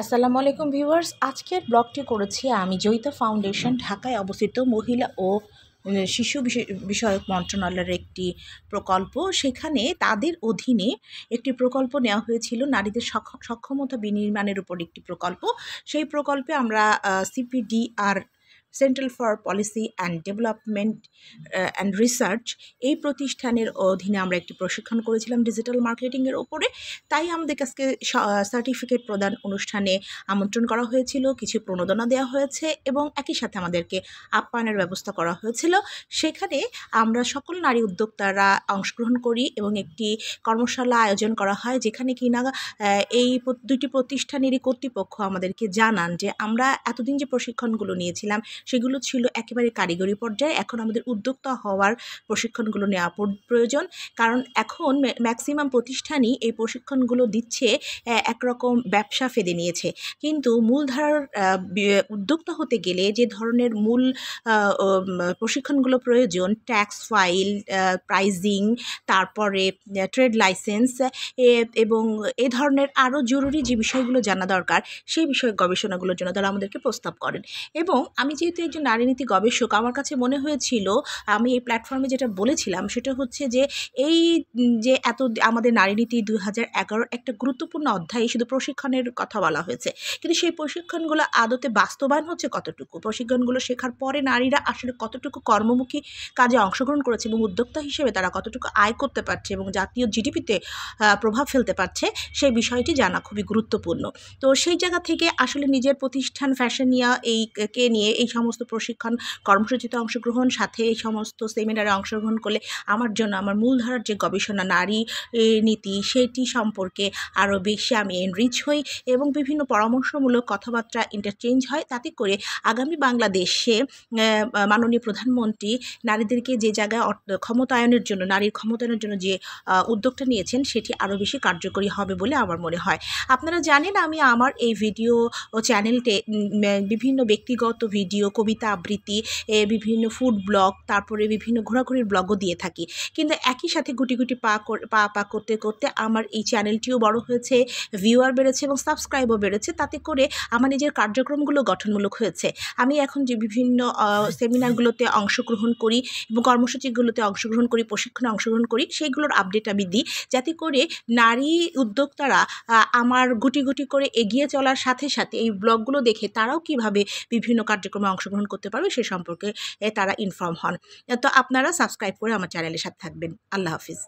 আসসালামু আলাইকুম ভিউয়ার্স, আজকের ব্লগটি করেছি আমি জয়িতা ফাউন্ডেশন ঢাকায় অবস্থিত মহিলা ও শিশু বিষয়ক মন্ত্রণালয়ের একটি প্রকল্প। সেখানে তাদের অধীনে একটি প্রকল্প নেওয়া হয়েছিল নারীদের সক্ষমতা বিনির্মাণের উপর একটি প্রকল্প। সেই প্রকল্পে আমরা CPDR central for policy and development and research এই প্রতিষ্ঠানের অধীনে আমরা একটি প্রশিক্ষণ করেছিলাম ডিজিটাল মার্কেটিংয়ের ওপরে। তাই আমাদের কাছে সার্টিফিকেট প্রদান অনুষ্ঠানে আমন্ত্রণ করা হয়েছিল, কিছু প্রণোদনা দেওয়া হয়েছে এবং একই সাথে আমাদেরকে আপ্যায়নের ব্যবস্থা করা হয়েছিল। সেখানে আমরা সকল নারী উদ্যোক্তারা অংশগ্রহণ করি এবং একটি কর্মশালা আয়োজন করা হয়, যেখানে কিনা এই দুটি প্রতিষ্ঠানেরই কর্তৃপক্ষ আমাদেরকে জানান যে আমরা এতদিন যে প্রশিক্ষণগুলো নিয়েছিলাম সেগুলো ছিল একেবারে কারিগরি পর্যায়ে, এখন আমাদের উদ্যোক্তা হওয়ার প্রশিক্ষণগুলো নেওয়া প্রয়োজন। কারণ এখন ম্যাক্সিমাম প্রতিষ্ঠানই এই প্রশিক্ষণগুলো দিচ্ছে একরকম ব্যবসা ফেদে নিয়েছে, কিন্তু মূলধারার উদ্যোক্তা হতে গেলে যে ধরনের মূল প্রশিক্ষণগুলো প্রয়োজন, ট্যাক্স ফাইল, প্রাইজিং, তারপরে ট্রেড লাইসেন্স এবং এ ধরনের আরও জরুরি যে বিষয়গুলো জানা দরকার, সেই বিষয়ে গবেষণাগুলোর জন্য তারা আমাদেরকে প্রস্তাব করেন। এবং আমি যেহেতু একজন নারী নীতি গবেষক, আমার কাছে মনে হয়েছিল, আমি এই প্ল্যাটফর্মে যেটা বলেছিলাম সেটা হচ্ছে যে এই যে আমাদের নারী নীতি 2011 একটা গুরুত্বপূর্ণ অধ্যায়ে শুধু প্রশিক্ষণের কথা বলা হয়েছে, কিন্তু সেই প্রশিক্ষণগুলো আদতে বাস্তবায়ন হচ্ছে কতটুকু, প্রশিক্ষণগুলো শেখার পরে নারীরা আসলে কতটুকু কর্মমুখী কাজে অংশগ্রহণ করেছে এবং উদ্যোক্তা হিসেবে তারা কতটুকু আয় করতে পারছে এবং জাতীয় জিডিপিতে প্রভাব ফেলতে পারছে, সেই বিষয়টি জানা খুবই গুরুত্বপূর্ণ। তো সেই জায়গা থেকে আসলে নিজের প্রতিষ্ঠান ফ্যাশনিয়া নিয়ে এই সমস্ত প্রশিক্ষণ কর্মসূচিতে অংশগ্রহণ, সাথে এই সমস্ত সেমিনারে অংশগ্রহণ করলে আমার জন্য আমার মূলধারার যে গবেষণা নারী নীতি সেটি সম্পর্কে আরও বেশি আমি এনরিচ হই এবং বিভিন্ন পরামর্শমূলক কথাবার্তা ইন্টারচেঞ্জ হয়। তাতে করে আগামী বাংলাদেশে মাননীয় প্রধানমন্ত্রী নারীদেরকে যে জায়গায় ক্ষমতায়নের জন্য, নারীর ক্ষমতায়নের জন্য যে উদ্যোগটা নিয়েছেন সেটি আরও বেশি কার্যকরী হবে বলে আমার মনে হয়। আপনারা জানেন আমি আমার এই ভিডিও চ্যানেলতে বিভিন্ন ব্যক্তিগত ভিডিও, কবিতা আবৃত্তি, বিভিন্ন ফুড ব্লগ, তারপরে বিভিন্ন ঘোরাঘুরির ব্লগও দিয়ে থাকি, কিন্তু একই সাথে গুটি গুটি পা করতে করতে আমার এই চ্যানেলটিও বড় হয়েছে, ভিউয়ার বেড়েছে এবং সাবস্ক্রাইবও বেড়েছে। তাতে করে আমার নিজের কার্যক্রমগুলো গঠনমূলক হয়েছে। আমি এখন যে বিভিন্ন সেমিনারগুলোতে অংশগ্রহণ করি এবং কর্মসূচিগুলোতে অংশগ্রহণ করি, প্রশিক্ষণে অংশগ্রহণ করি, সেইগুলোর আপডেট আমি দিই, যাতে করে নারী উদ্যোক্তারা আমার গুটি গুটি করে এগিয়ে চলার সাথে সাথে এই ব্লগগুলো দেখে তারাও কিভাবে বিভিন্ন কার্যক্রমে অংশগ্রহণ করতে পারবে সে সম্পর্কে তারা ইনফর্ম হন। তো আপনারা সাবস্ক্রাইব করে আমার চ্যানেলের সাথে থাকবেন। আল্লাহ হাফিজ।